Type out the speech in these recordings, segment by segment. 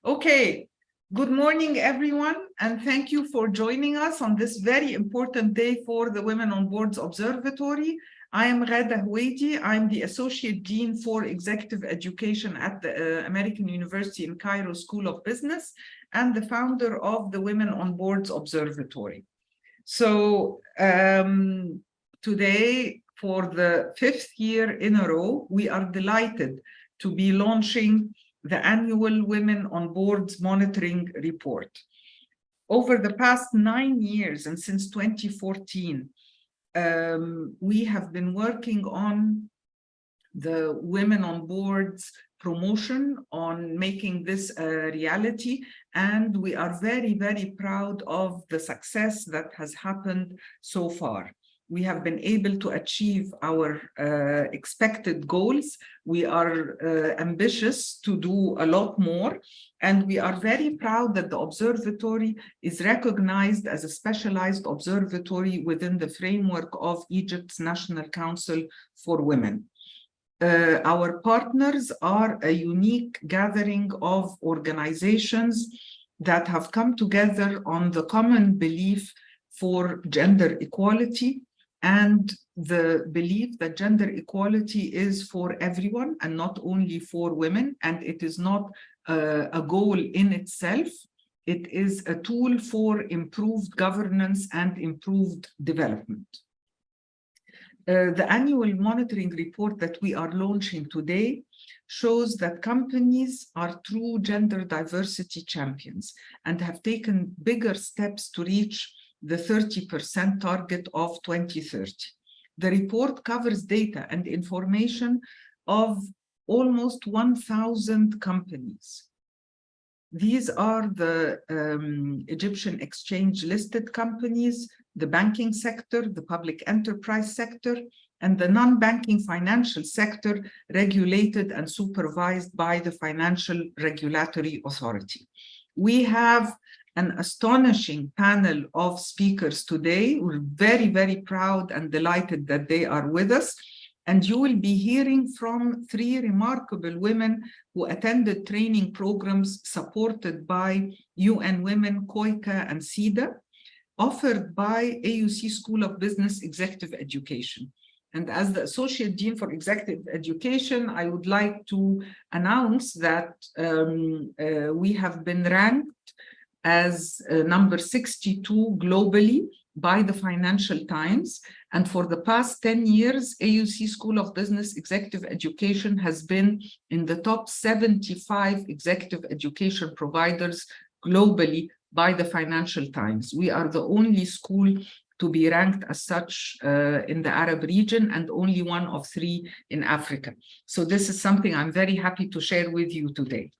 Okay, good morning, everyone, and thank you for joining us on this very important day for the Women on Boards Observatory. I am Ghada Houidi. I'm the Associate Dean for Executive Education at the American University in Cairo School of Business and the founder of the Women on Boards Observatory. So today, for the 5th year in a row, we are delighted to be launching the annual Women on Boards Monitoring Report. Over the past 9 years and since 2014, we have been working on the Women on Boards promotion, on making this a reality, and we are very, very proud of the success that has happened so far. We have been able to achieve our expected goals. We are ambitious to do a lot more, and we are very proud that the observatory is recognized as a specialized observatory within the framework of Egypt's National Council for Women. Our partners are a unique gathering of organizations that have come together on the common belief for gender equality and the belief that gender equality is for everyone and not only for women, and it is not a goal in itself. It is a tool for improved governance and improved development. The annual monitoring report that we are launching today shows that companies are true gender diversity champions and have taken bigger steps to reach the 30% target of 2030. The report covers data and information of almost 1,000 companies. These are the Egyptian exchange listed companies, the banking sector, the public enterprise sector, and the non-banking financial sector regulated and supervised by the Financial Regulatory Authority. We have an astonishing panel of speakers today. We're very, very proud and delighted that they are with us. And you will be hearing from 3 remarkable women who attended training programs supported by UN Women, KOICA, and Sida, offered by AUC School of Business Executive Education. And as the Associate Dean for Executive Education, I would like to announce that we have been ranked as number 62 globally by the Financial Times. And for the past 10 years, AUC School of Business Executive Education has been in the top 75 executive education providers globally by the Financial Times. We are the only school to be ranked as such in the Arab region and only one of 3 in Africa. So this is something I'm very happy to share with you today.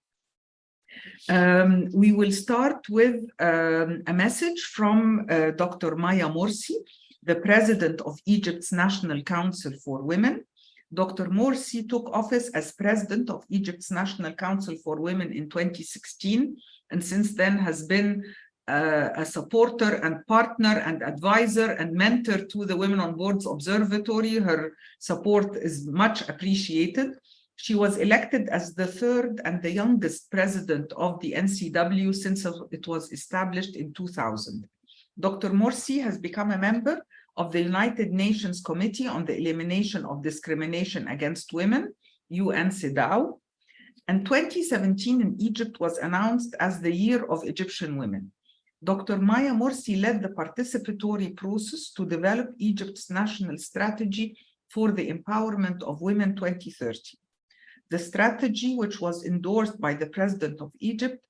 We will start with a message from Dr. Maya Morsi, the president of Egypt's National Council for Women. Dr. Morsi took office as president of Egypt's National Council for Women in 2016, and since then has been a supporter and partner and advisor and mentor to the Women on Boards Observatory. Her support is much appreciated. She was elected as the 3rd and the youngest president of the NCW since it was established in 2000. Dr. Morsi has become a member of the United Nations Committee on the Elimination of Discrimination Against Women, UN CEDAW, and 2017 in Egypt was announced as the Year of Egyptian Women. Dr. Maya Morsi led the participatory process to develop Egypt's national strategy for the empowerment of women 2030. The strategy, which was endorsed by the President of Egypt,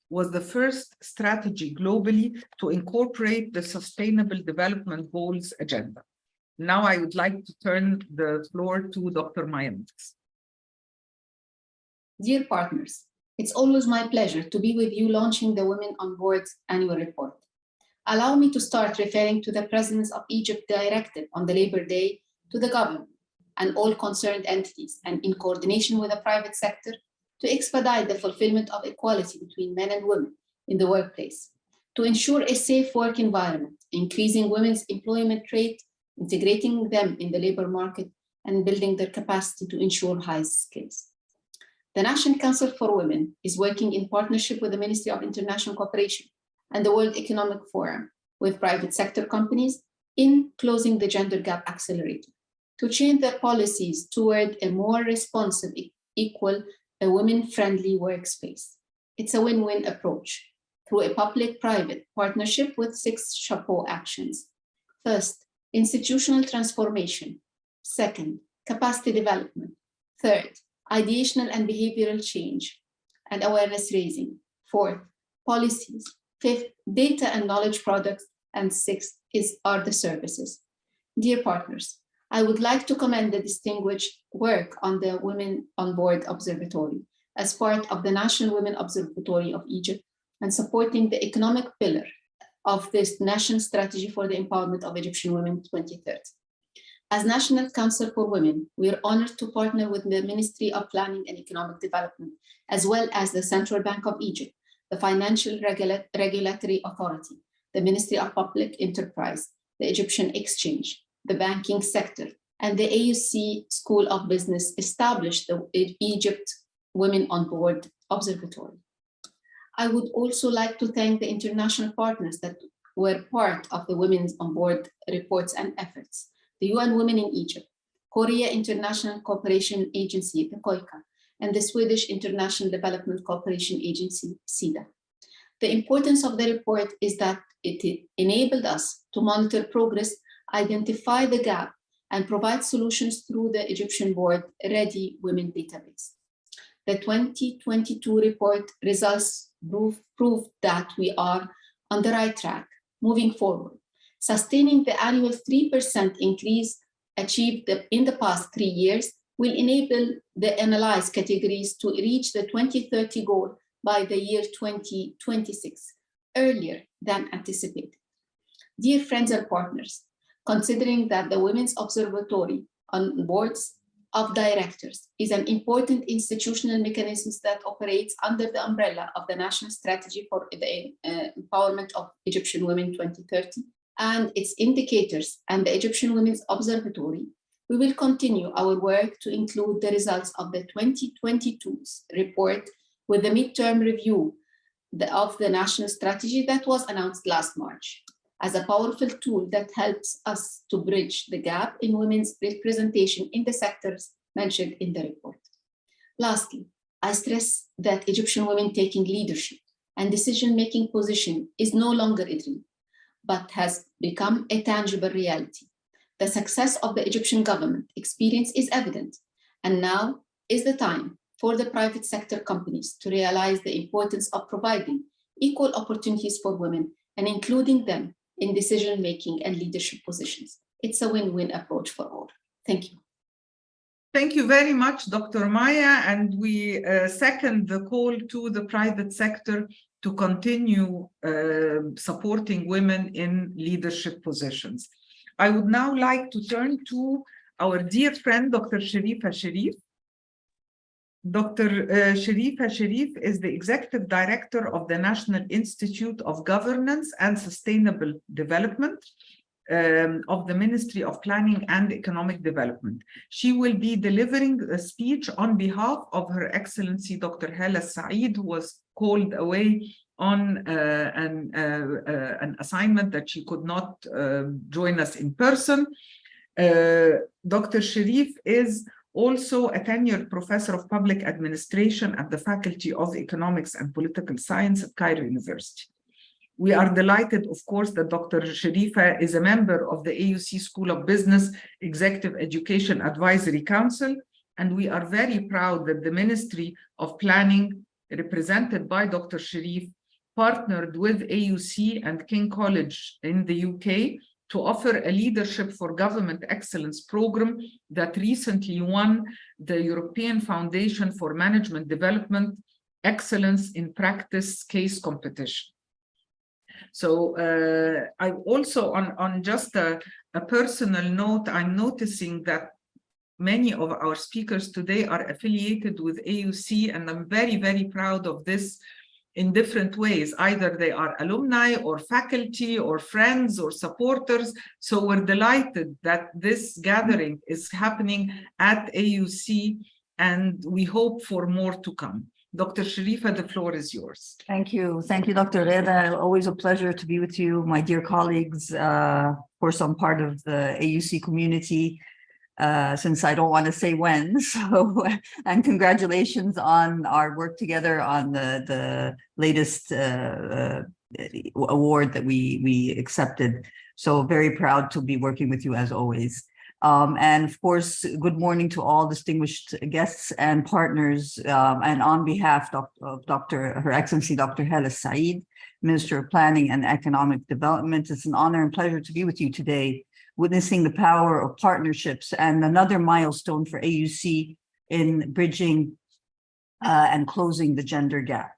was the first strategy globally to incorporate the Sustainable Development Goals agenda. Now I would like to turn the floor to Dr. Maya Morsi. Dear partners, it's always my pleasure to be with you launching the Women on Boards annual report. Allow me to start referring to the Presidents of Egypt directive on the Labor Day to the government and all concerned entities, and in coordination with the private sector, to expedite the fulfillment of equality between men and women in the workplace, to ensure a safe work environment, increasing women's employment rate, integrating them in the labor market, and building their capacity to ensure high skills. The National Council for Women is working in partnership with the Ministry of International Cooperation and the World Economic Forum with private sector companies in closing the gender gap accelerator to change their policies toward a more responsive, equal, a women-friendly workspace. It's a win-win approach through a public-private partnership with 6 chapeau actions. First, institutional transformation. Second, capacity development. Third, ideational and behavioral change and awareness raising. Fourth, policies. Fifth, data and knowledge products. And sixth are the services. Dear partners, I would like to commend the distinguished work on the Women on Board Observatory as part of the National Women Observatory of Egypt and supporting the economic pillar of this national strategy for the empowerment of Egyptian women 2030. As National Council for Women, we are honored to partner with the Ministry of Planning and Economic Development, as well as the Central Bank of Egypt, the Financial Regulatory Authority, the Ministry of Public Enterprise, the Egyptian Exchange, the banking sector, and the AUC School of Business established the Egypt Women on Board Observatory. I would also like to thank the international partners that were part of the Women on Board reports and efforts, the UN Women in Egypt, Korea International Cooperation Agency, the KOICA, and the Swedish International Development Cooperation Agency, Sida. The importance of the report is that it enabled us to monitor progress, identify the gap, and provide solutions through the Egyptian Board Ready Women database. The 2022 report results prove that we are on the right track, moving forward. Sustaining the annual 3% increase achieved in the past 3 years will enable the analyzed categories to reach the 2030 goal by the year 2026, earlier than anticipated. Dear friends and partners, considering that the Women's Observatory on Boards of Directors is an important institutional mechanism that operates under the umbrella of the National Strategy for the Empowerment of Egyptian Women 2030 and its indicators and the Egyptian Women's Observatory, we will continue our work to include the results of the 2022 report with the midterm review of the national strategy that was announced last March as a powerful tool that helps us to bridge the gap in women's representation in the sectors mentioned in the report. Lastly, I stress that Egyptian women taking leadership and decision-making position is no longer a dream, but has become a tangible reality. The success of the Egyptian government experience is evident, and now is the time for the private sector companies to realize the importance of providing equal opportunities for women and including them in decision-making and leadership positions. It's a win-win approach for all. Thank you. Thank you very much, Dr. Maya, and we second the call to the private sector to continue supporting women in leadership positions. I would now like to turn to our dear friend, Dr. Sharifa Sharif. Dr. Sharifa Sharif is the Executive Director of the National Institute of Governance and Sustainable Development of the Ministry of Planning and Economic Development. She will be delivering a speech on behalf of Her Excellency Dr. Hala Saeed, who was called away on an assignment that she could not join us in person. Dr. Sharif is also a tenured professor of public administration at the Faculty of Economics and Political Science at Cairo University. We are delighted, of course, that Dr. Sharifa is a member of the AUC School of Business Executive Education Advisory Council, and we are very proud that the Ministry of Planning, represented by Dr. Sharif, partnered with AUC and King College in the UK to offer a Leadership for Government Excellence program that recently won the European Foundation for Management Development Excellence in Practice case competition. So I also, on just a personal note, I'm noticing that many of our speakers today are affiliated with AUC, and I'm very, very proud of this in different ways. Either they are alumni or faculty or friends or supporters. So we're delighted that this gathering is happening at AUC and we hope for more to come. Dr. Sharifa, the floor is yours. Thank you. Thank you, Dr. Reda. Always a pleasure to be with you, my dear colleagues. Of course, I'm part of the AUC community since I don't want to say when. So, and congratulations on our work together on the latest award that we accepted. So very proud to be working with you as always. And of course, good morning to all distinguished guests and partners. And on behalf of Her Excellency Dr. Hala Said, Minister of Planning and Economic Development, it's an honor and pleasure to be with you today, witnessing the power of partnerships and another milestone for AUC in bridging and closing the gender gap.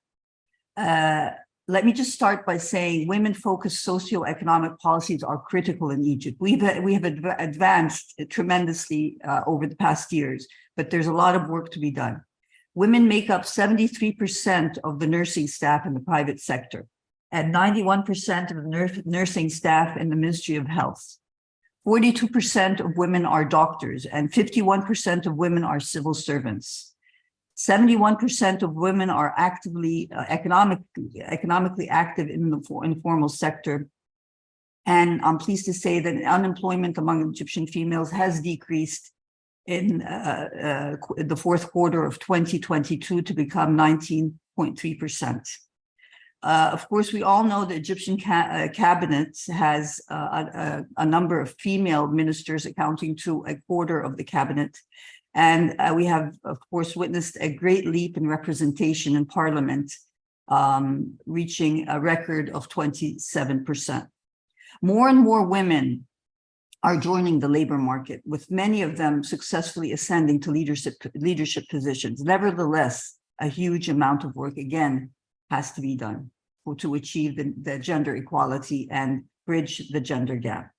Let me just start by saying women-focused socioeconomic policies are critical in Egypt. We have advanced tremendously over the past years, but there's a lot of work to be done. Women make up 73% of the nursing staff in the private sector and 91% of the nursing staff in the Ministry of Health. 42% of women are doctors and 51% of women are civil servants. 71% of women are actively economically active in the informal sector. And I'm pleased to say that unemployment among Egyptian females has decreased in the fourth quarter of 2022 to become 19.3%. Of course, we all know the Egyptian cabinet has a number of female ministers accounting to a quarter of the cabinet. And we have, of course, witnessed a great leap in representation in parliament, reaching a record of 27%. More and more women are joining the labor market, with many of them successfully ascending to leadership positions. Nevertheless, a huge amount of work, again, has to be done to achieve the gender equality and bridge the gender gap.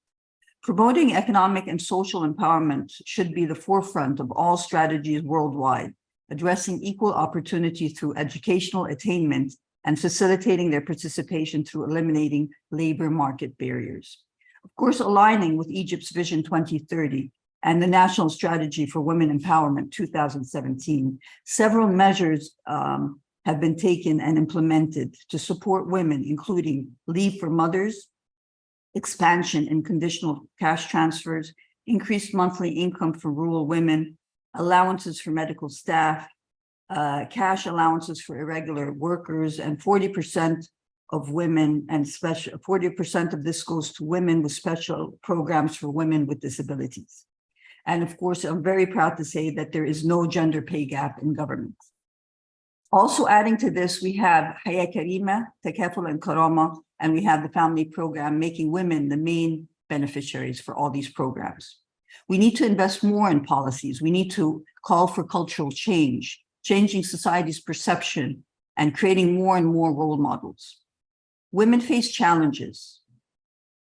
Promoting economic and social empowerment should be the forefront of all strategies worldwide, addressing equal opportunity through educational attainment and facilitating their participation through eliminating labor market barriers. Of course, aligning with Egypt's Vision 2030 and the National Strategy for Women Empowerment 2017, several measures have been taken and implemented to support women, including leave for mothers, expansion in conditional cash transfers, increased monthly income for rural women, allowances for medical staff, cash allowances for irregular workers, and 40% of women and 40% of this goes to women with special programs for women with disabilities. And of course, I'm very proud to say that there is no gender pay gap in government. Also adding to this, we have Haya Karima, Takaful and Karama, and we have the family program, making women the main beneficiaries for all these programs. We need to invest more in policies. We need to call for cultural change, changing society's perception and creating more and more role models. Women face challenges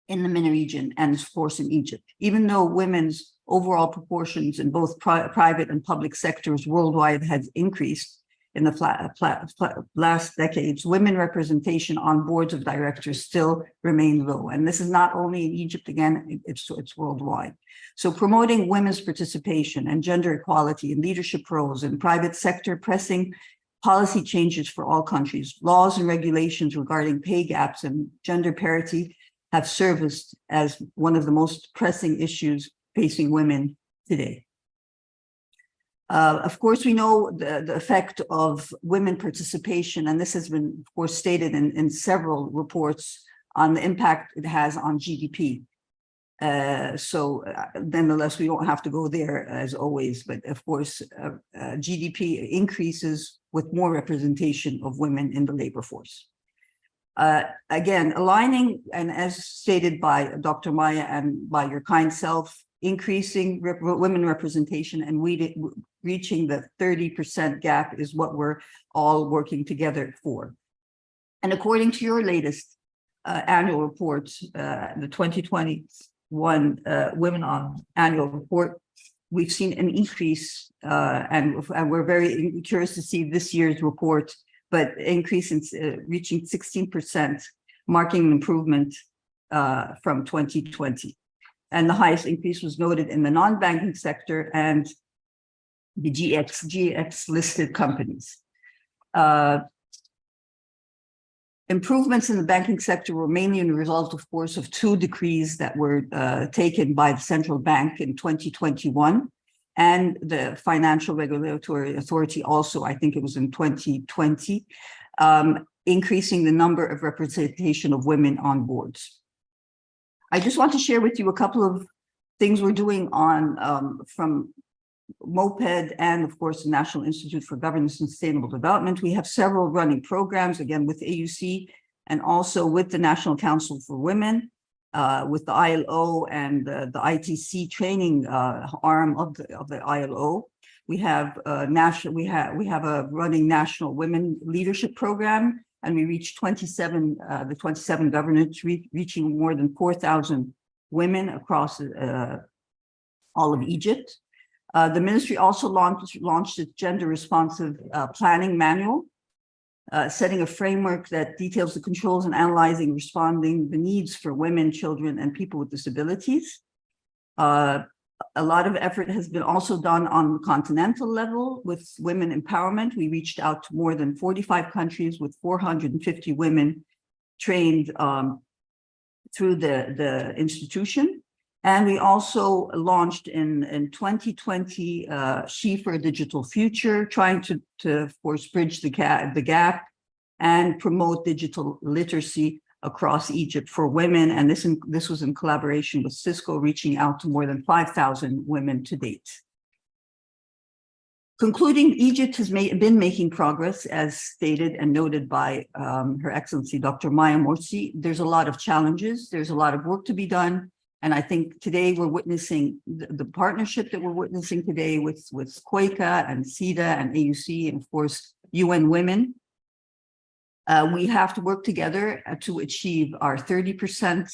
in the MENA region and of course in Egypt. Even though women's overall proportions in both private and public sectors worldwide has increased in the last decades, women representation on boards of directors still remain low. And this is not only in Egypt, again, it's worldwide. So promoting women's participation and gender equality in leadership roles in private sector, pressing policy changes for all countries, laws and regulations regarding pay gaps and gender parity have serviced as one of the most pressing issues facing women today. Of course, we know the effect of women participation, and this has been, of course, stated in several reports on the impact it has on GDP. Nonetheless, we don't have to go there as always, but of course, GDP increases with more representation of women in the labor force. Again, aligning, and as stated by Dr. Maya and by your kind self, increasing women representation and reaching the 30% gap is what we're all working together for. And according to your latest annual report, the 2021 Women on Annual Report, we've seen an increase, and we're very curious to see this year's report, but increase in reaching 16%, marking an improvement from 2020. And the highest increase was noted in the non-banking sector and the GX listed companies. Improvements in the banking sector were mainly a result, of course, of two decrees that were taken by the central bank in 2021, and the Financial Regulatory Authority also, I think it was in 2020, increasing the number of representation of women on boards. I just want to share with you a couple of things we're doing on from MOPED and, of course, the National Institute for Governance and Sustainable Development. We have several running programs, again, with AUC and also with the National Council for Women, with the ILO and the ITC training arm of the ILO. We have a running national women leadership program, and we reached the 27 governors, reaching more than 4,000 women across all of Egypt. The ministry also launched its gender responsive planning manual, setting a framework that details the controls and analyzing, responding the needs for women, children, and people with disabilities. A lot of effort has been also done on the continental level with women empowerment. We reached out to more than 45 countries with 450 women trained through the institution. And we also launched in 2020 She for a Digital Future, trying to of course, bridge the gap and promote digital literacy across Egypt for women. And this was in collaboration with Cisco, reaching out to more than 5,000 women to date. Concluding, Egypt has been making progress, as stated and noted by Her Excellency, Dr. Maya Morsi. There's a lot of challenges. There's a lot of work to be done. And I think today we're witnessing the partnership that we're witnessing today with KOICA and Sida and AUC and, of course, UN Women. We have to work together to achieve our 30%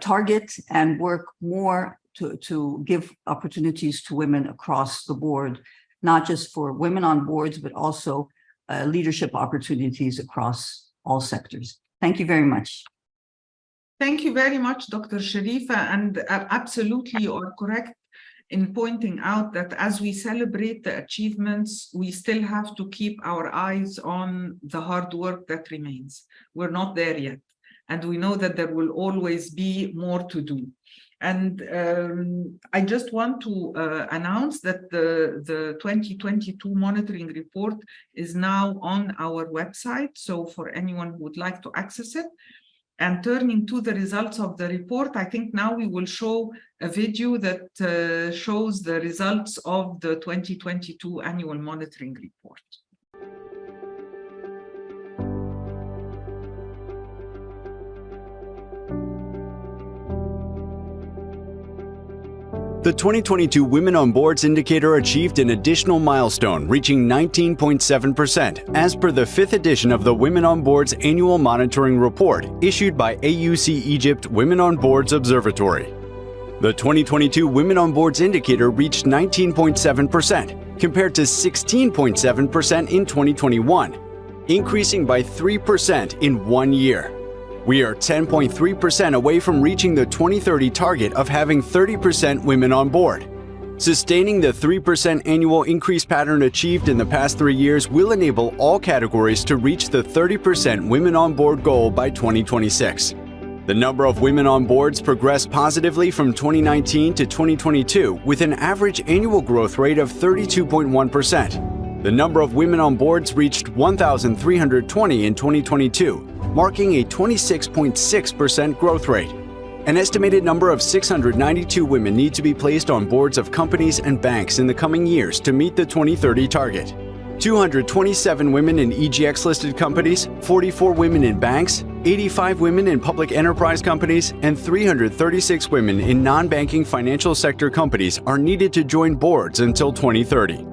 target and work more to give opportunities to women across the board, not just for women on boards, but also leadership opportunities across all sectors. Thank you very much. Thank you very much, Dr. Sharifa, and absolutely you are correct in pointing out that as we celebrate the achievements, we still have to keep our eyes on the hard work that remains. We're not there yet, and we know that there will always be more to do. And I just want to announce that the 2022 monitoring report is now on our website, so for anyone who would like to access it. And turning to the results of the report, I think now we will show a video that shows the results of the 2022 annual monitoring report. The 2022 Women on Boards indicator achieved an additional milestone, reaching 19.7%, as per the 5th edition of the Women on Boards annual monitoring report issued by AUC Egypt Women on Boards Observatory. The 2022 Women on Boards indicator reached 19.7%, compared to 16.7% in 2021, increasing by 3% in 1 year. We are 10.3% away from reaching the 2030 target of having 30% women on board. Sustaining the 3% annual increase pattern achieved in the past 3 years will enable all categories to reach the 30% women on board goal by 2026. The number of women on boards progressed positively from 2019 to 2022, with an average annual growth rate of 32.1%. The number of women on boards reached 1,320 in 2022, marking a 26.6% growth rate. An estimated number of 692 women need to be placed on boards of companies and banks in the coming years to meet the 2030 target. 227 women in EGX-listed companies, 44 women in banks, 85 women in public enterprise companies, and 336 women in non-banking financial sector companies are needed to join boards until 2030.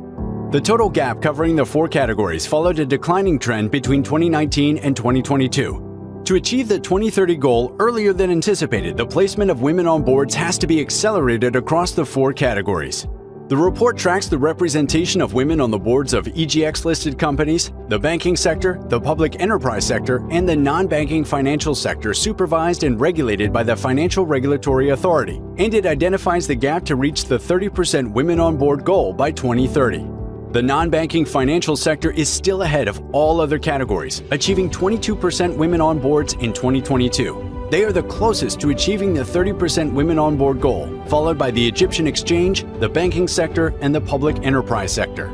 The total gap covering the 4 categories followed a declining trend between 2019 and 2022. To achieve the 2030 goal earlier than anticipated, the placement of women on boards has to be accelerated across the 4 categories. The report tracks the representation of women on the boards of EGX-listed companies, the banking sector, the public enterprise sector, and the non-banking financial sector supervised and regulated by the Financial Regulatory Authority, and it identifies the gap to reach the 30% women on board goal by 2030. The non-banking financial sector is still ahead of all other categories, achieving 22% women on boards in 2022. They are the closest to achieving the 30% women on board goal, followed by the Egyptian exchange, the banking sector, and the public enterprise sector.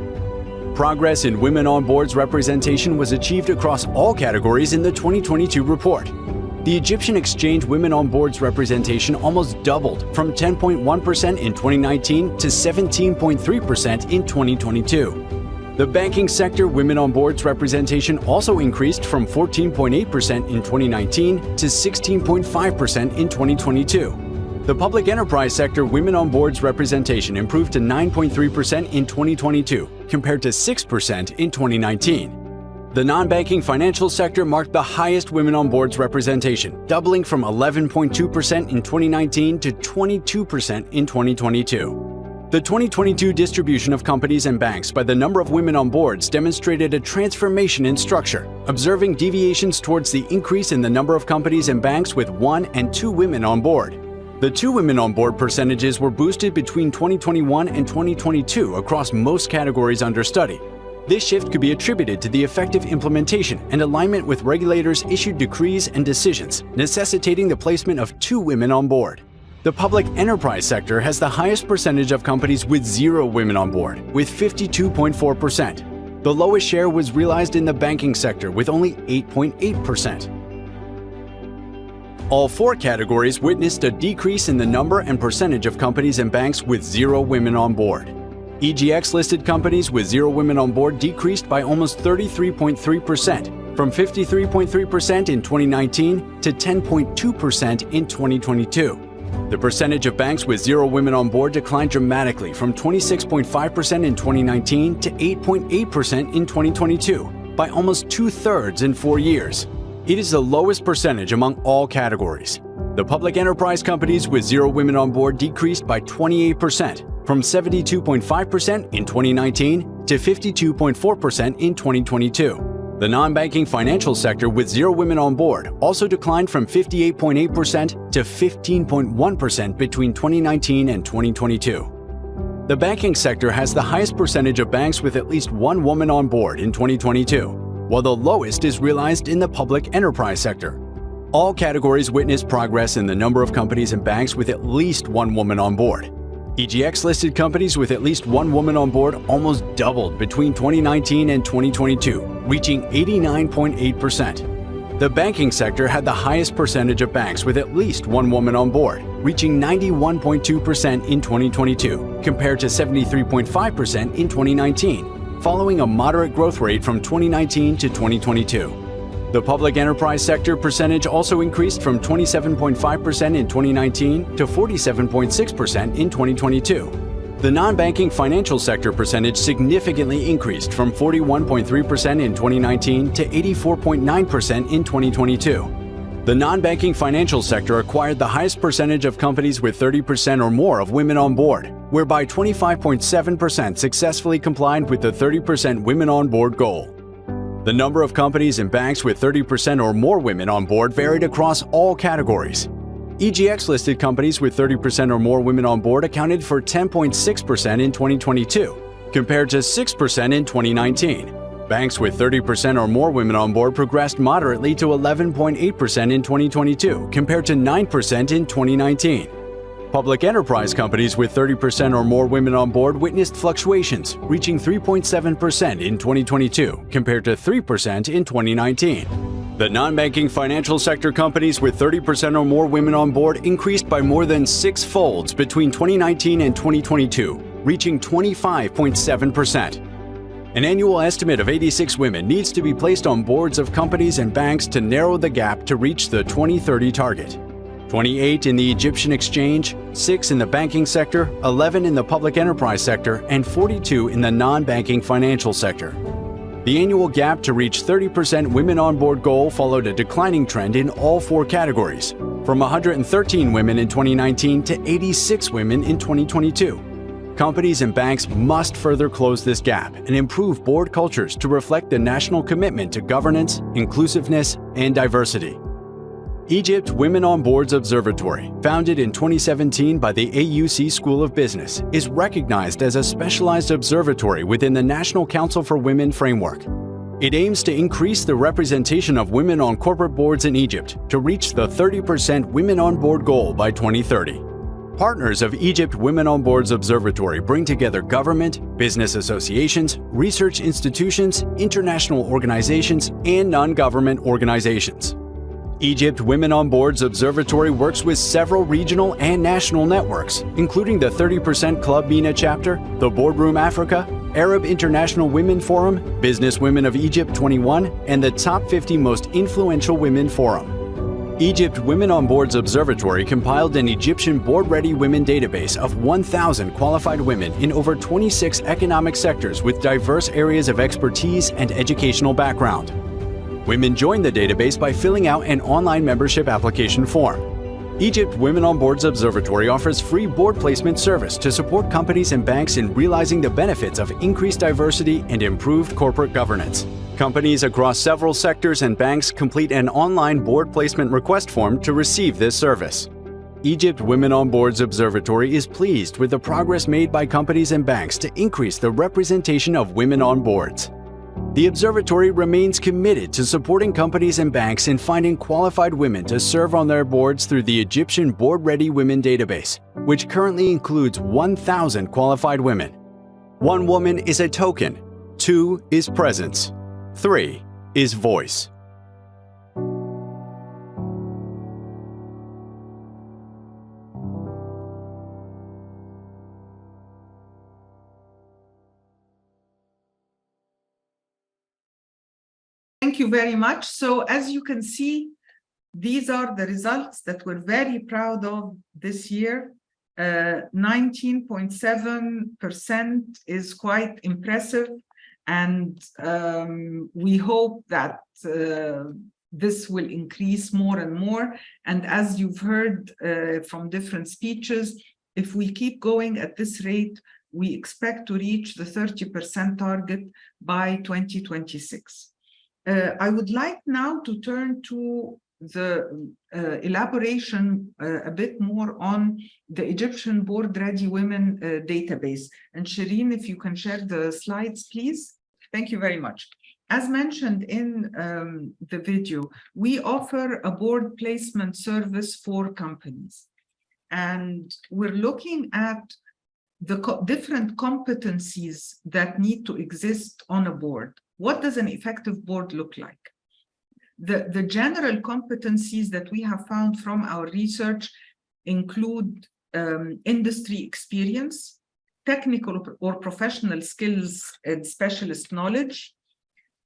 Progress in women on boards representation was achieved across all categories in the 2022 report. The Egyptian exchange women on boards representation almost doubled from 10.1% in 2019 to 17.3% in 2022. The banking sector women on boards representation also increased from 14.8% in 2019 to 16.5% in 2022. The public enterprise sector women on boards representation improved to 9.3% in 2022 compared to 6% in 2019. The non-banking financial sector marked the highest women on boards representation, doubling from 11.2% in 2019 to 22% in 2022. The 2022 distribution of companies and banks by the number of women on boards demonstrated a transformation in structure, observing deviations towards the increase in the number of companies and banks with 1 and 2 women on board. The 2 women on board percentages were boosted between 2021 and 2022 across most categories under study. This shift could be attributed to the effective implementation and alignment with regulators' issued decrees and decisions, necessitating the placement of 2 women on board. The public enterprise sector has the highest percentage of companies with 0 women on board, with 52.4%. The lowest share was realized in the banking sector, with only 8.8%. All 4 categories witnessed a decrease in the number and percentage of companies and banks with 0 women on board. EGX-listed companies with 0 women on board decreased by almost 33.3%, from 53.3% in 2019 to 10.2% in 2022. The percentage of banks with 0 women on board declined dramatically from 26.5% in 2019 to 8.8% in 2022, by almost 2/3 in 4 years. It is the lowest percentage among all categories. The public enterprise companies with 0 women on board decreased by 28%, from 72.5% in 2019 to 52.4% in 2022. The non-banking financial sector with 0 women on board also declined from 58.8% to 15.1% between 2019 and 2022. The banking sector has the highest percentage of banks with at least 1 woman on board in 2022, while the lowest is realized in the public enterprise sector. All categories witnessed progress in the number of companies and banks with at least 1 woman on board. EGX-listed companies with at least 1 woman on board almost doubled between 2019 and 2022, reaching 89.8%. The banking sector had the highest percentage of banks with at least 1 woman on board, reaching 91.2% in 2022, compared to 73.5% in 2019, following a moderate growth rate from 2019 to 2022. The public enterprise sector percentage also increased from 27.5% in 2019 to 47.6% in 2022. The non-banking financial sector percentage significantly increased from 41.3% in 2019 to 84.9% in 2022. The non-banking financial sector acquired the highest percentage of companies with 30% or more of women on board, whereby 25.7% successfully complied with the 30% women on board goal. The number of companies and banks with 30% or more women on board varied across all categories. EGX-listed companies with 30% or more women on board accounted for 10.6% in 2022, compared to 6% in 2019. Banks with 30% or more women on board progressed moderately to 11.8% in 2022, compared to 9% in 2019. Public enterprise companies with 30% or more women on board witnessed fluctuations, reaching 3.7% in 2022 compared to 3% in 2019. The non-banking financial sector companies with 30% or more women on board increased by more than 6-folds between 2019 and 2022, reaching 25.7%. An annual estimate of 86 women needs to be placed on boards of companies and banks to narrow the gap to reach the 2030 target. 28 in the Egyptian exchange, 6 in the banking sector, 11 in the public enterprise sector, and 42 in the non-banking financial sector. The annual gap to reach 30% women on board goal followed a declining trend in all 4 categories, from 113 women in 2019 to 86 women in 2022. Companies and banks must further close this gap and improve board cultures to reflect the national commitment to governance, inclusiveness, and diversity. Egypt Women on Boards Observatory, founded in 2017 by the AUC School of Business, is recognized as a specialized observatory within the National Council for Women framework. It aims to increase the representation of women on corporate boards in Egypt to reach the 30% women on board goal by 2030. Partners of Egypt Women on Boards Observatory bring together government, business associations, research institutions, international organizations, and non-government organizations. Egypt Women on Boards Observatory works with several regional and national networks, including the 30% Club MENA chapter, the Boardroom Africa, Arab International Women Forum, Business Women of Egypt 21, and the Top 50 Most Influential Women Forum. Egypt Women on Boards Observatory compiled an Egyptian board-ready women database of 1,000 qualified women in over 26 economic sectors with diverse areas of expertise and educational background. Women join the database by filling out an online membership application form. Egypt Women on Boards Observatory offers free board placement service to support companies and banks in realizing the benefits of increased diversity and improved corporate governance. Companies across several sectors and banks complete an online board placement request form to receive this service. Egypt Women on Boards Observatory is pleased with the progress made by companies and banks to increase the representation of women on boards. The observatory remains committed to supporting companies and banks in finding qualified women to serve on their boards through the Egyptian Board Ready Women database, which currently includes 1,000 qualified women. 1 woman is a token, 2 is presence, 3 is voice. Thank you very much. So as you can see, these are the results that we're very proud of this year. 19.7% is quite impressive. And we hope that this will increase more and more. And as you've heard from different speeches, if we keep going at this rate, we expect to reach the 30% target by 2026. I would like now to turn to the elaboration a bit more on the Egyptian Board Ready Women database. And Shireen, if you can share the slides, please. Thank you very much. As mentioned in the video, we offer a board placement service for companies. And we're looking at the different competencies that need to exist on a board. What does an effective board look like? The general competencies that we have found from our research include industry experience, technical or professional skills and specialist knowledge,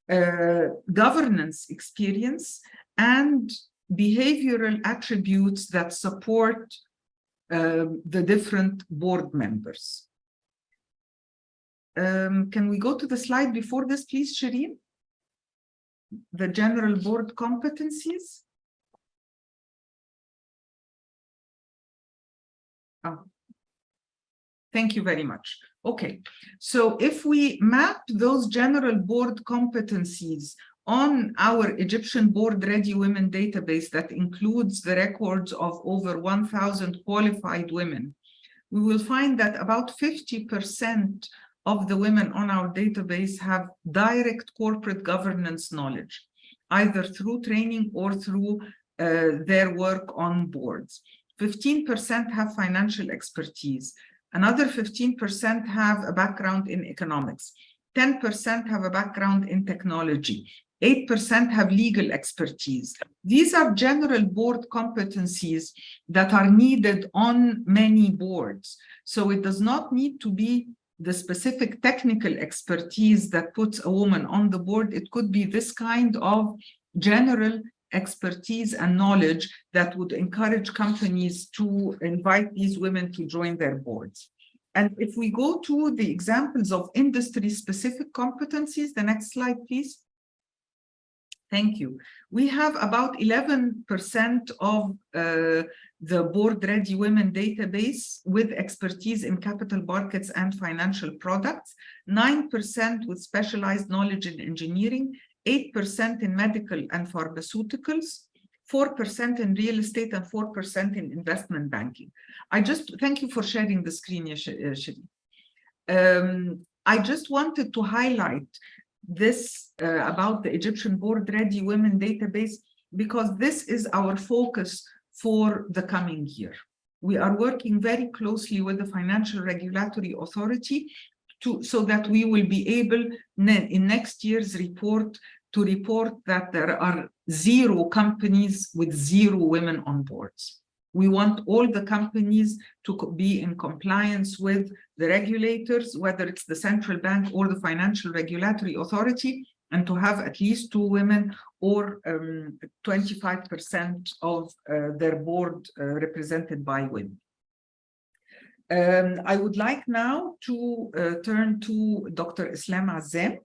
governance experience, and behavioral attributes that support the different board members. Can we go to the slide before this, please, Shireen? The general board competencies. Oh, thank you very much. Okay, so if we map those general board competencies on our Egyptian Board Ready Women database that includes the records of over 1,000 qualified women, we will find that about 50% of the women on our database have direct corporate governance knowledge, either through training or through their work on boards. 15% have financial expertise. Another 15% have a background in economics. 10% have a background in technology. 8% have legal expertise. These are general board competencies that are needed on many boards. So it does not need to be the specific technical expertise that puts a woman on the board. It could be this kind of general expertise and knowledge that would encourage companies to invite these women to join their boards. And if we go to the examples of industry-specific competencies, the next slide, please. Thank you. We have about 11% of the Board Ready Women database with expertise in capital markets and financial products, 9% with specialized knowledge in engineering, 8% in medical and pharmaceuticals, 4% in real estate, and 4% in investment banking. Thank you for sharing the screen, Shiri. I just wanted to highlight this about the Egyptian Board Ready Women database, because this is our focus for the coming year. We are working very closely with the Financial Regulatory Authority so that we will be able in next year's report to report that there are 0 companies with 0 women on boards. We want all the companies to be in compliance with the regulators, whether it's the central bank or the Financial Regulatory Authority, and to have at least 2 women or 25% of their board represented by women. I would like now to turn to Dr. Islam Azzam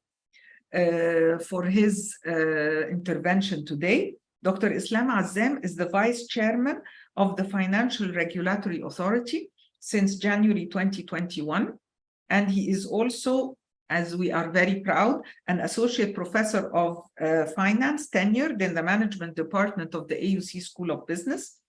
for his intervention today. Dr. Islam Azzam is the Vice Chairman of the Financial Regulatory Authority since January 2021, and he is also, as we are very proud, an Associate Professor of Finance tenured in the Management Department of the AUC School of Business.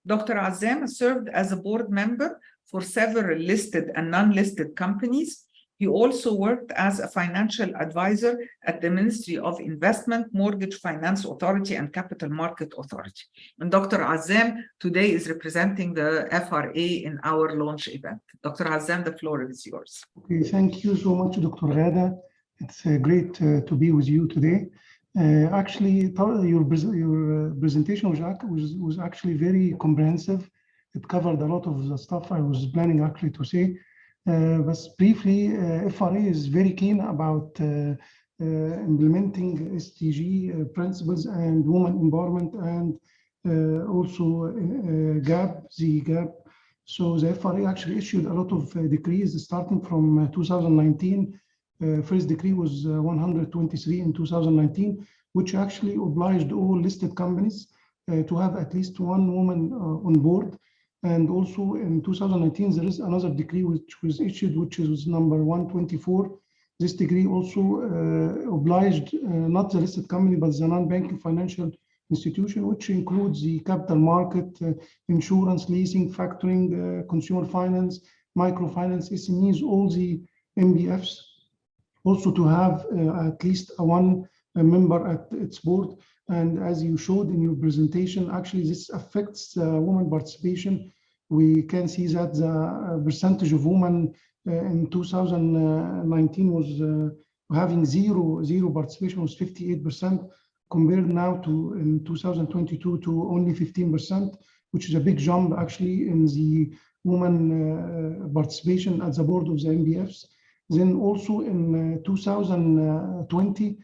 Dr. Azzam served as a board member for several listed and non-listed companies. He also worked as a financial advisor at the Ministry of Investment, Mortgage Finance Authority, and Capital Market Authority. And Dr. Azzam today is representing the FRA in our launch event. Dr. Azzam, the floor is yours. Okay, thank you so much, Dr. Ghada. It's great to be with you today. Actually, your presentation was actually very comprehensive. It covered a lot of the stuff I was planning actually to say. But briefly, FRA is very keen about implementing SDG principles and women empowerment, and also the GAP. So the FRA actually issued a lot of decrees starting from 2019. First decree was 123 in 2019, which actually obliged all listed companies to have at least 1 woman on board. And also in 2019, there is another decree which was issued, which is number 124. This decree also obliged not the listed company, but the non-banking financial institution, which includes the capital market, insurance, leasing, factoring, consumer finance, microfinance, SMEs, all the MBFs, also to have at least 1 member at its board. And as you showed in your presentation, actually this affects women participation. We can see that the percentage of women in 2019 was having zero participation, was 58%, compared now to in 2022 to only 15%, which is a big jump actually in the women participation at the board of the MBFs. Then also in 2020,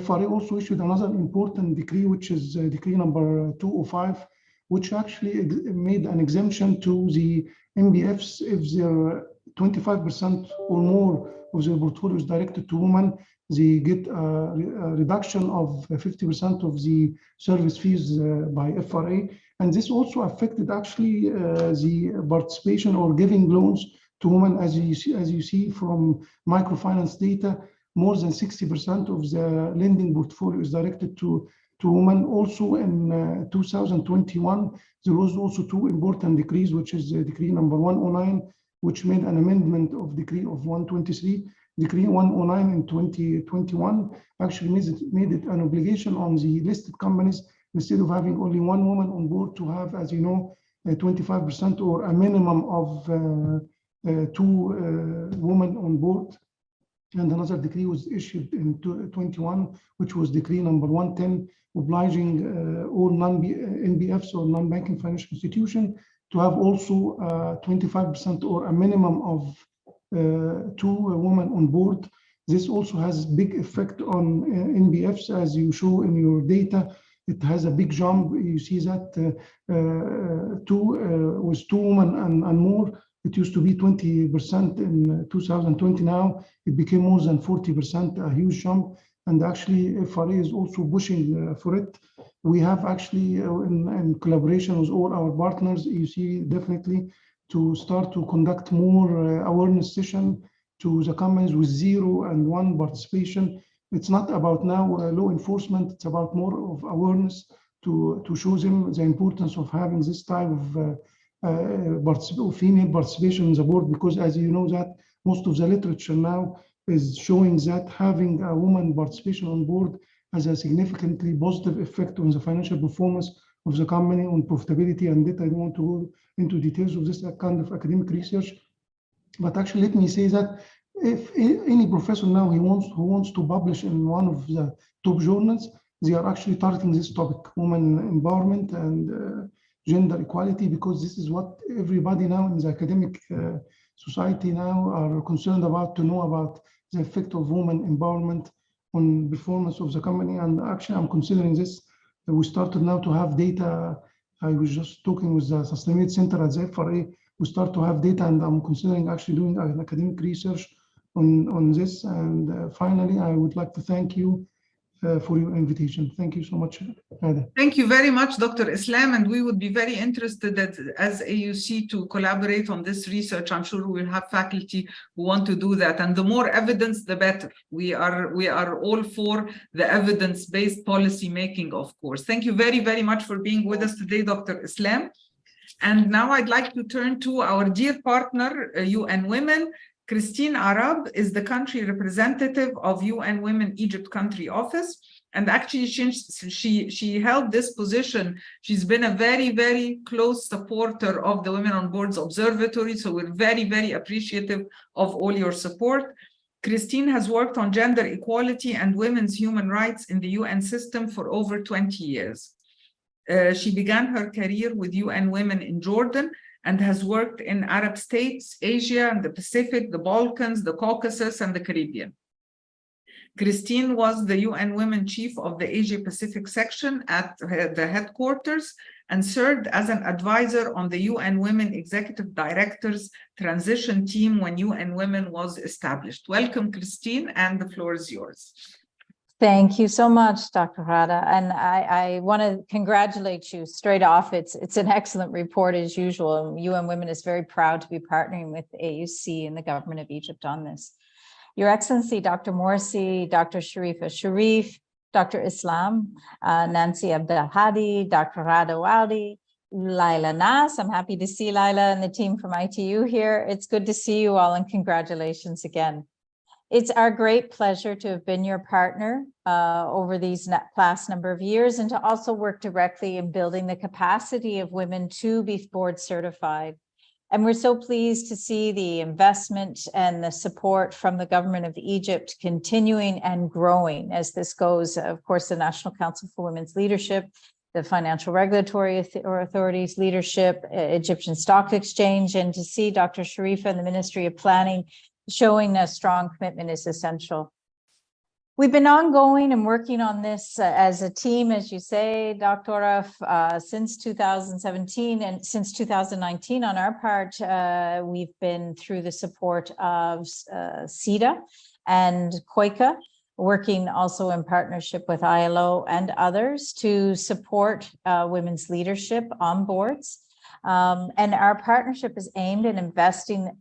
FRA also issued another important decree, which is decree number 205, which actually made an exemption to the MBFs if their 25% or more of their portfolio is directed to women. They get a reduction of 50% of the service fees by FRA. And this also affected actually the participation or giving loans to women. As you see from microfinance data, more than 60% of the lending portfolio is directed to women. Also in 2021, there was also 2 important decrees, which is decree number 109, which made an amendment of decree of 123. Decree 109 in 2021 actually made it an obligation on the listed companies, instead of having only 1 woman on board, to have, as you know, 25% or a minimum of 2 women on board. And another decree was issued in 2021, which was decree number 110, obliging all NBFs or non-banking financial institution to have also 25% or a minimum of 2 women on board. This also has big effect on NBFs, as you show in your data. It has a big jump. You see that with 2 women and more. It used to be 20% in 2020. Now it became more than 40%, a huge jump. and actually FRA is also pushing for it. We have actually in collaboration with all our partners, AUC definitely, to start to conduct more awareness session to the companies with 0 and 1 participation. It's not about now law enforcement, it's about more of awareness to show them the importance of having this type of female participation in the board, because as you know that most of the literature now is showing that having a woman participation on board has a significantly positive effect on the financial performance of the company, on profitability and debt. I don't want to go into details of this kind of academic research, but actually let me say that if any professor now who wants to publish in one of the top journals, they are actually targeting this topic, women empowerment and gender equality, because this is what everybody now in the academic society now are concerned about, to know about the effect of women empowerment on performance of the company. And actually I'm considering this. We started now to have data. I was just talking with the Sustainability Center at the FRA. We start to have data, and I'm considering actually doing an academic research on this. And finally, I would like to thank you for your invitation. Thank you so much, Ada. Thank you very much, Dr. Islam, and we would be very interested that as AUC to collaborate on this research. I'm sure we will have faculty who want to do that, and the more evidence, the better. We are all for the evidence-based policy making, of course. Thank you very, very much for being with us today, Dr. Islam. And now I'd like to turn to our dear partner, UN Women. Christine Arab is the country representative of UN Women Egypt Country Office. And actually, she held this position. She's been a very, very close supporter of the Women on Boards Observatory. So we're very, very appreciative of all your support. Christine has worked on gender equality and women's human rights in the UN system for over 20 years. She began her career with UN Women in Jordan and has worked in Arab states, Asia and the Pacific, the Balkans, the Caucasus, and the Caribbean. Christine was the UN Women Chief of the Asia Pacific section at the headquarters and served as an advisor on the UN Women Executive Director's transition team when UN Women was established. Welcome, Christine, and the floor is yours. Thank you so much, Dr. Rada. And I want to congratulate you straight off. It's an excellent report as usual. UN Women is very proud to be partnering with AUC and the government of Egypt on this. Your Excellency, Dr. Morsi, Dr. Sharifa Sharif, Dr. Islam, Nancy Abdelhadi, Dr. Rada Wali, Laila Nas. I'm happy to see Laila and the team from ITU here. It's good to see you all, and congratulations again. It's our great pleasure to have been your partner over these past number of years, and to also work directly in building the capacity of women to be board certified. And we're so pleased to see the investment and the support from the government of Egypt continuing and growing as this goes. Of course, the National Council for Women's Leadership, the Financial Regulatory Authority's leadership, Egyptian Stock Exchange, and to see Dr. Sharifa and the Ministry of Planning showing a strong commitment is essential. We've been ongoing and working on this as a team, as you say, Dr. Since 2017, and since 2019 on our part, we've been through the support of Sida and KOICA, working also in partnership with ILO and others to support women's leadership on boards. And our partnership is aimed at investing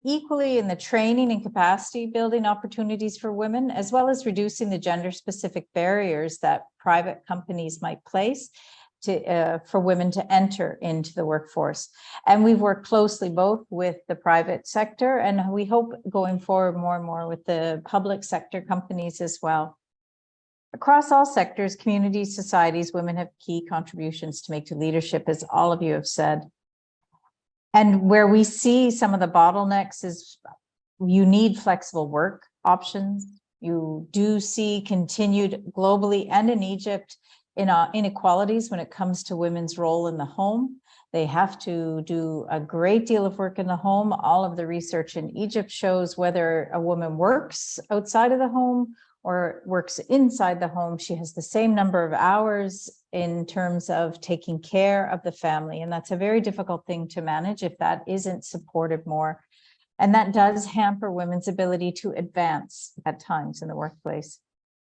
equally in the training and capacity building opportunities for women, as well as reducing the gender-specific barriers that private companies might place for women to enter into the workforce. And we've worked closely both with the private sector, and we hope going forward more and more with the public sector companies as well. Across all sectors, communities, societies, women have key contributions to make to leadership, as all of you have said. And where we see some of the bottlenecks is you need flexible work options. You do see continued globally and in Egypt inequalities when it comes to women's role in the home. They have to do a great deal of work in the home. All of the research in Egypt shows whether a woman works outside of the home or works inside the home, she has the same number of hours in terms of taking care of the family. And that's a very difficult thing to manage if that isn't supported more. And that does hamper women's ability to advance at times in the workplace.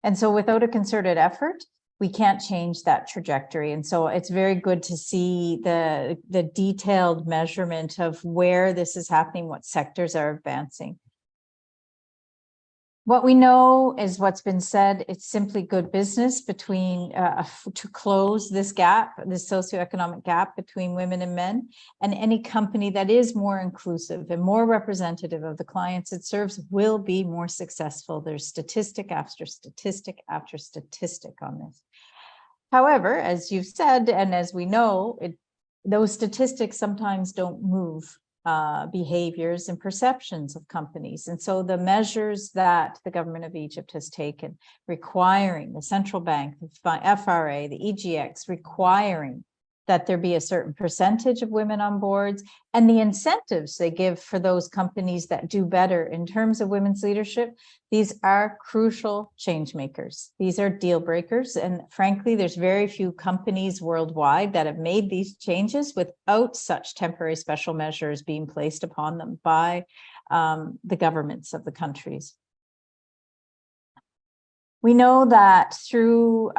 And so without a concerted effort, we can't change that trajectory. And so it's very good to see the detailed measurement of where this is happening, what sectors are advancing. What we know is what's been said, it's simply good business between to close this gap, this socioeconomic gap between women and men, and any company that is more inclusive and more representative of the clients it serves will be more successful. There's statistic after statistic after statistic on this. However, as you've said, and as we know, those statistics sometimes don't move behaviors and perceptions of companies. And so the measures that the government of Egypt has taken, requiring the central bank, the FRA, the EGX, requiring that there be a certain percentage of women on boards, and the incentives they give for those companies that do better in terms of women's leadership, these are crucial change makers. These are deal breakers. And frankly, there's very few companies worldwide that have made these changes without such temporary special measures being placed upon them by the governments of the countries. We know that through,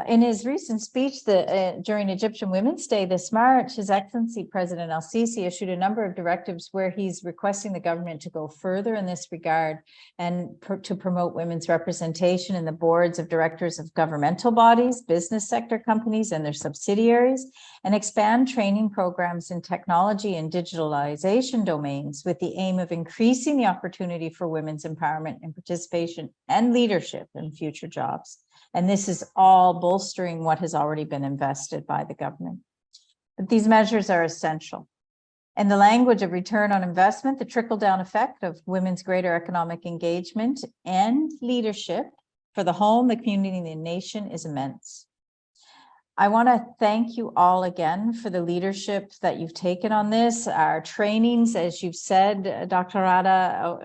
in his recent speech during Egyptian Women's Day this March, His Excellency President El-Sisi issued a number of directives where he's requesting the government to go further in this regard and to promote women's representation in the boards of directors of governmental bodies, business sector companies and their subsidiaries, and expand training programs in technology and digitalization domains with the aim of increasing the opportunity for women's empowerment and participation and leadership in future jobs. And this is all bolstering what has already been invested by the government. But these measures are essential. In the language of return on investment, the trickle-down effect of women's greater economic engagement and leadership for the home, the community, and the nation is immense. I want to thank you all again for the leadership that you've taken on this. Our trainings, as you've said, Dr. Rada,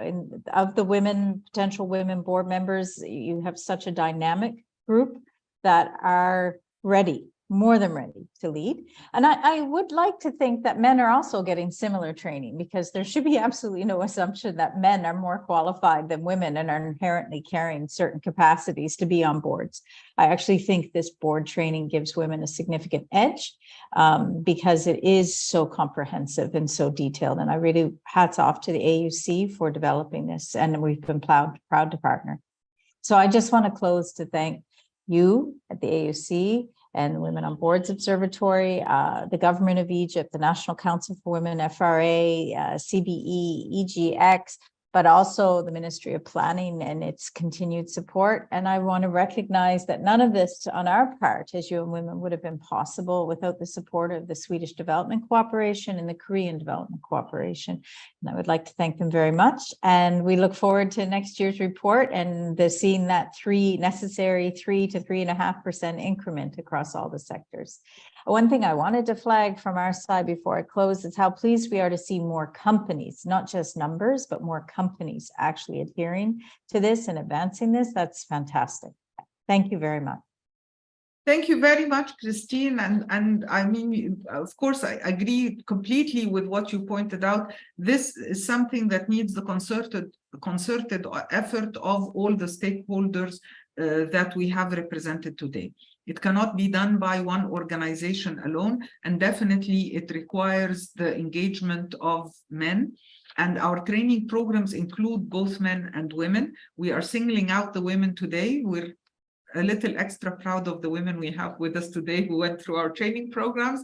of the women, potential women board members, you have such a dynamic group that are ready, more than ready to lead. And I would like to think that men are also getting similar training, because there should be absolutely no assumption that men are more qualified than women and are inherently carrying certain capacities to be on boards. I actually think this board training gives women a significant edge because it is so comprehensive and so detailed. And I really hats off to the AUC for developing this, and we've been proud to partner. So I just want to close to thank you at the AUC and the Women on Boards Observatory, the Government of Egypt, the National Council for Women, FRA, CBE, EGX, but also the Ministry of Planning and its continued support. And I want to recognize that none of this on our part as UN Women would have been possible without the support of the Swedish Development Cooperation and the Korean Development Cooperation. And I would like to thank them very much. And we look forward to next year's report and seeing that necessary 3 to 3.5% increment across all the sectors. One thing I wanted to flag from our side before I close is how pleased we are to see more companies, not just numbers, but more companies actually adhering to this and advancing this. That's fantastic. Thank you very much. Thank you very much, Christine. And I mean, of course, I agree completely with what you pointed out. This is something that needs the concerted effort of all the stakeholders that we have represented today. It cannot be done by one organization alone, and definitely it requires the engagement of men. And our training programs include both men and women. We are singling out the women today. We're a little extra proud of the women we have with us today who went through our training programs,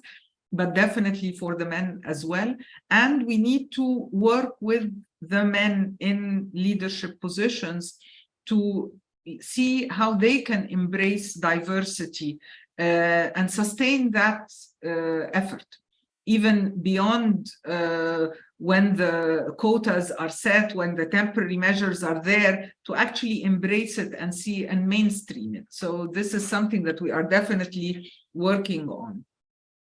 but definitely for the men as well. And we need to work with the men in leadership positions to see how they can embrace diversity and sustain that effort, even beyond when the quotas are set, when the temporary measures are there, to actually embrace it and see and mainstream it. So this is something that we are definitely working on.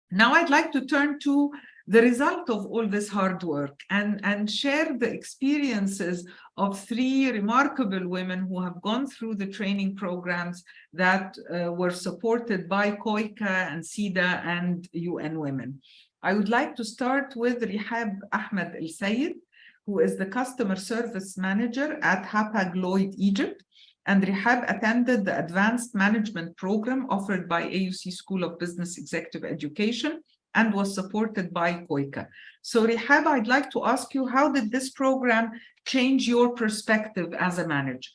Now I'd like to turn to the result of all this hard work and share the experiences of 3 remarkable women who have gone through the training programs that were supported by KOICA and Sida and UN Women. I would like to start with Rihab Ahmed El Sayed, who is the Customer Service Manager at Hapag-Lloyd Egypt. and Rehab attended the Advanced Management Program offered by AUC School of Business Executive Education and was supported by KOICA. So Rehab, I'd like to ask you, how did this program change your perspective as a manager?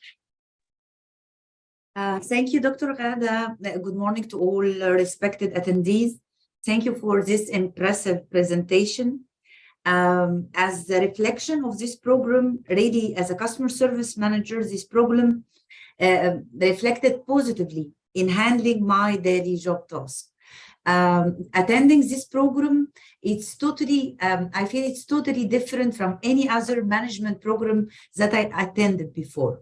Thank you, Dr. Ghada. Good morning to all respected attendees. Thank you for this impressive presentation. As a reflection of this program, really as a customer service manager, this program reflected positively in handling my daily job task. Attending this program, it's totally, I feel it's totally different from any other management program that I attended before.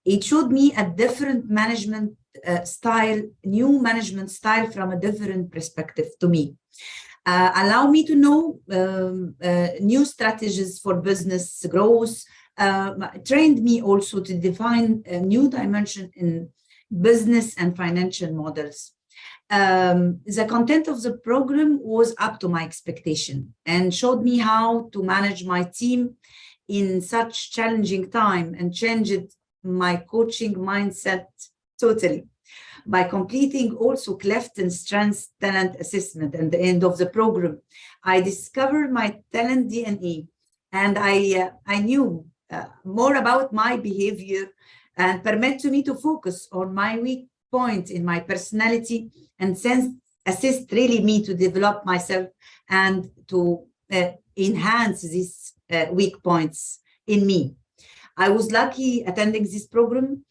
It showed me a different management style, new management style from a different perspective to me. Allow me to know new strategies for business growth, trained me also to define a new dimension in business and financial models. The content of the program was up to my expectation and showed me how to manage my team in such challenging time, and changed my coaching mindset totally. By completing also Clifton Strengths Talent Assessment at the end of the program, I discovered my talent DNA, and I knew more about my behavior, and permit to me to focus on my weak point in my personality, and assist really me to develop myself and to enhance these weak points in me. I was lucky attending this program,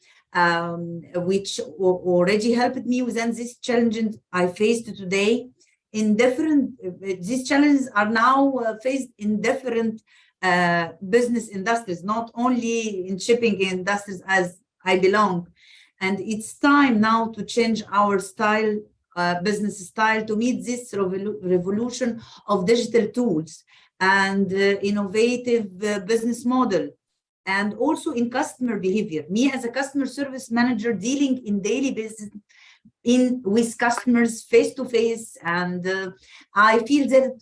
which already helped me within these challenges I faced today. In different, these challenges are now faced in different business industries, not only in shipping industries as I belong. And it's time now to change our style, business style, to meet this revolution of digital tools and innovative business model. And also in customer behavior. Me as a customer service manager dealing in daily business with customers face to face, and I feel that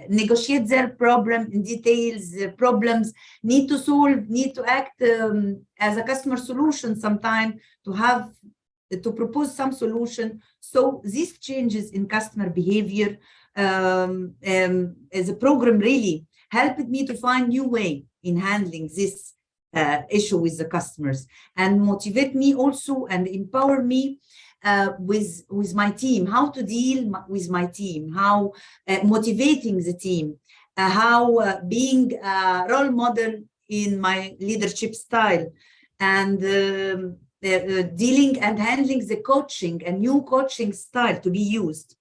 negotiate their problem in details, problems need to solve, need to act as a customer solution sometime to propose some solution. So these changes in customer behavior as a program really helped me to find new way in handling this issue with the customers, and motivate me also and empower me with my team, how to deal with my team, how motivating the team, how being a role model in my leadership style, and dealing and handling the coaching, a new coaching style to be used.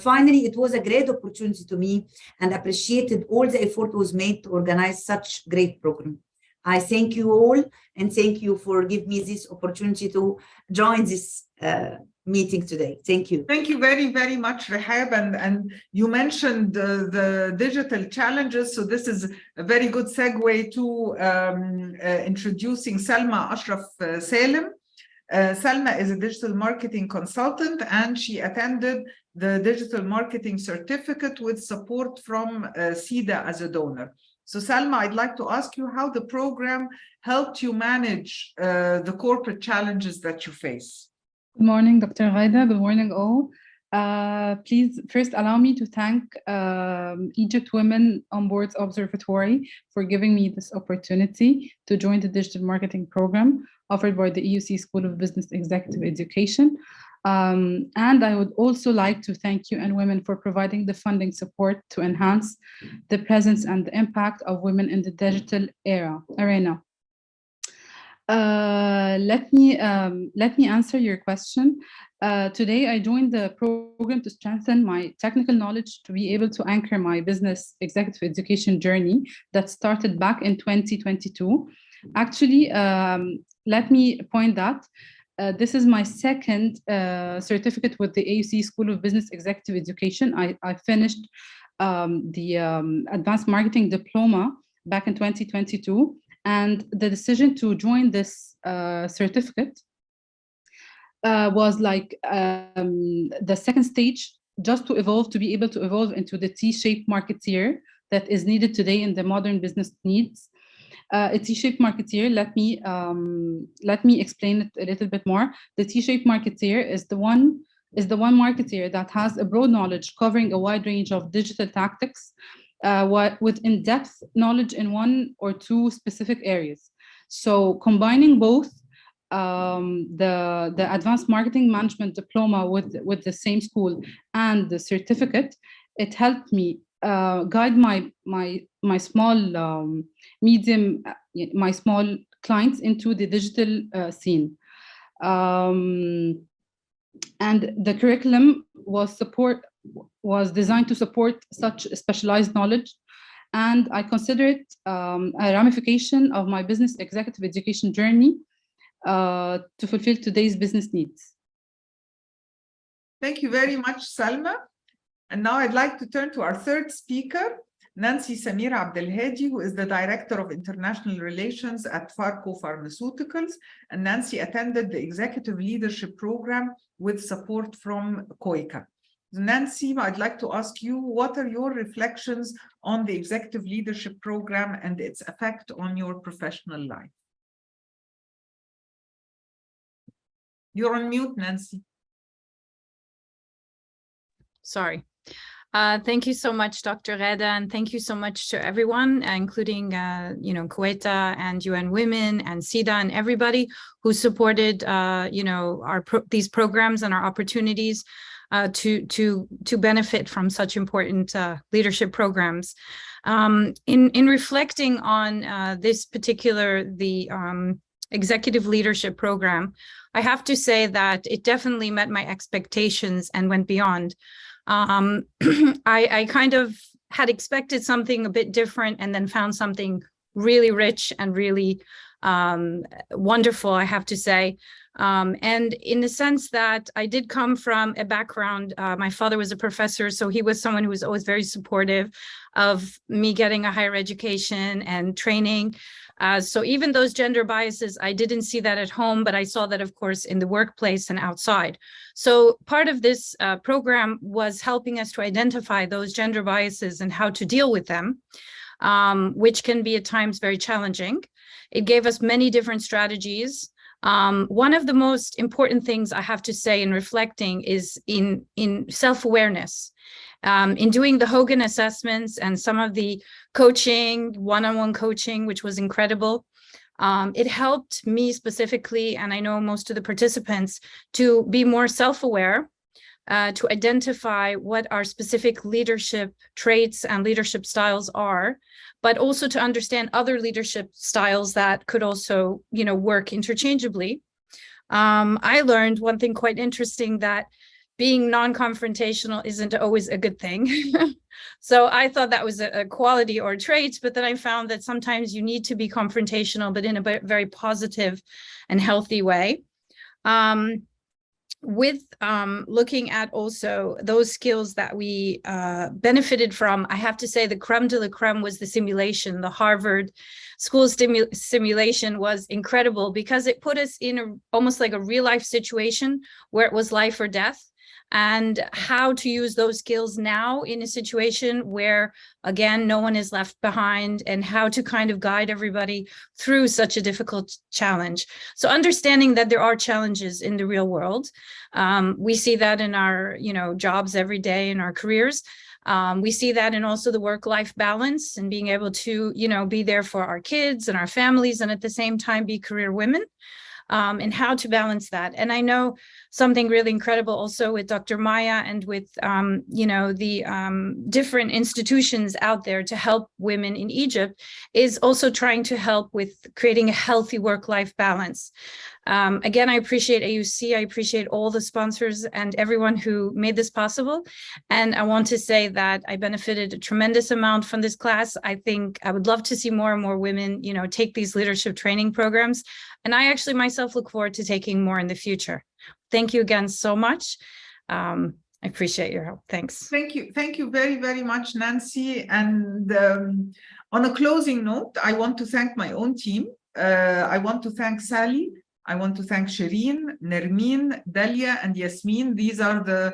Finally, it was a great opportunity to me, and appreciated all the effort was made to organize such great program. I thank you all, and thank you for giving me this opportunity to join this meeting today. Thank you. Thank you very, very much, Rehab. And you mentioned the digital challenges. So this is a very good segue to introducing Salma Ashraf Salim. Salma is a digital marketing consultant, and she attended the digital marketing certificate with support from Sida as a donor. So Salma, I'd like to ask you how the program helped you manage the corporate challenges that you face. Good morning, Dr. Ghada. Good morning, all. Please first allow me to thank Egypt Women on Boards Observatory for giving me this opportunity to join the digital marketing program offered by the AUC School of Business Executive Education. And I would also like to thank UN Women for providing the funding support to enhance the presence and the impact of women in the digital arena. Let me answer your question. Today, I joined the program to strengthen my technical knowledge to be able to anchor my business executive education journey that started back in 2022. Actually, let me point that this is my second certificate with the AUC School of Business Executive Education. I finished the Advanced Marketing Diploma back in 2022. And the decision to join this certificate was like the second stage, just to evolve, to be able to evolve into the T-shaped marketeer that is needed today in the modern business needs. A T-shaped marketeer, let me explain it a little bit more. The T-shaped marketeer is the one marketeer that has a broad knowledge covering a wide range of digital tactics, with in-depth knowledge in one or two specific areas. So combining both the advanced marketing management diploma with the same school and the certificate, it helped me guide my small my small clients into the digital scene. And the curriculum was designed to support such specialized knowledge, and I consider it a ramification of my business executive education journey to fulfill today's business needs. Thank you very much, Salma. And now I'd like to turn to our third speaker, Nancy Samir Abdelhadi, who is the Director of International Relations at Farco Pharmaceuticals. And Nancy attended the Executive Leadership Program with support from KOICA. Nancy, I'd like to ask you, what are your reflections on the Executive Leadership Program and its effect on your professional life? You're on mute, Nancy. Sorry. Thank you so much, Dr. Reda, and thank you so much to everyone, including, KOICA and UN Women and Sida and everybody who supported, these programs and our opportunities to benefit from such important leadership programs. In reflecting on this particular, the Executive Leadership Program, I have to say that it definitely met my expectations and went beyond. I kind of had expected something a bit different and then found something really rich and really wonderful, I have to say. And in the sense that I did come from a background, my father was a professor, so he was someone who was always very supportive of me getting a higher education and training. So even those gender biases, I didn't see that at home, but I saw that, of course, in the workplace and outside. So part of this program was helping us to identify those gender biases and how to deal with them, which can be at times very challenging. It gave us many different strategies. One of the most important things I have to say in reflecting is in self-awareness. In doing the Hogan assessments and some of the coaching, one-on-one coaching, which was incredible, it helped me specifically, and I know most of the participants, to be more self-aware, to identify what our specific leadership traits and leadership styles are, but also to understand other leadership styles that could also, work interchangeably. I learned one thing quite interesting, that being non-confrontational isn't always a good thing. So I thought that was a quality or a trait, but then I found that sometimes you need to be confrontational, but in a very positive and healthy way. With looking at also those skills that we benefited from, I have to say the creme de la creme was the simulation. The Harvard School simulation was incredible because it put us in almost like a real life situation where it was life or death, and how to use those skills now in a situation where, again, no one is left behind, and how to kind of guide everybody through such a difficult challenge. So understanding that there are challenges in the real world. We see that in our, jobs every day in our careers. We see that in also the work-life balance and being able to, be there for our kids and our families, and at the same time be career women. And how to balance that. And I know something really incredible also with Dr. Maya and with, the different institutions out there to help women in Egypt is also trying to help with creating a healthy work-life balance. Again, I appreciate AUC. I appreciate all the sponsors and everyone who made this possible. And I want to say that I benefited a tremendous amount from this class. I think I would love to see more and more women, take these leadership training programs. And I actually myself look forward to taking more in the future. Thank you again so much. I appreciate your help. Thanks. Thank you. Thank you very, very much, Nancy. And on a closing note, I want to thank my own team. I want to thank Sally. I want to thank Shireen, Nermeen, Dalia, and Yasmin. These are the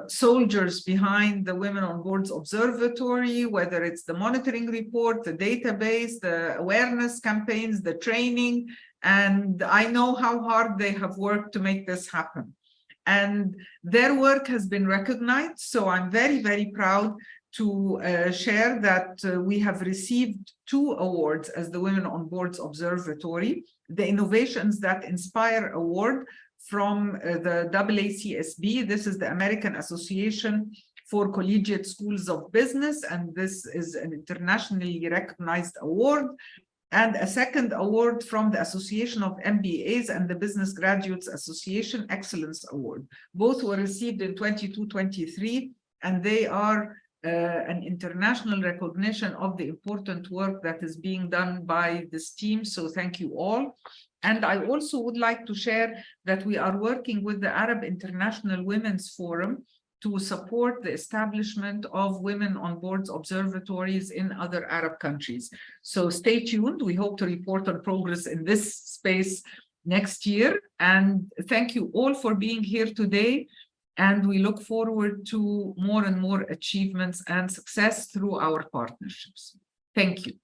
soldiers behind the Women on Boards Observatory, whether it's the monitoring report, the database, the awareness campaigns, the training, and I know how hard they have worked to make this happen. And their work has been recognized, so I'm very, very proud to share that we have received 2 awards as the Women on Boards Observatory, the Innovations That Inspire Award from the AACSB. This is the American Association for Collegiate Schools of Business, and this is an internationally recognized award. And a second award from the Association of MBAs and the Business Graduates Association Excellence Award. Both were received in 22-23, and they are an international recognition of the important work that is being done by this team. So thank you all. And I also would like to share that we are working with the Arab International Women's Forum to support the establishment of Women on Boards Observatories in other Arab countries. So stay tuned. We hope to report on progress in this space next year. And thank you all for being here today. And we look forward to more and more achievements and success through our partnerships. Thank you.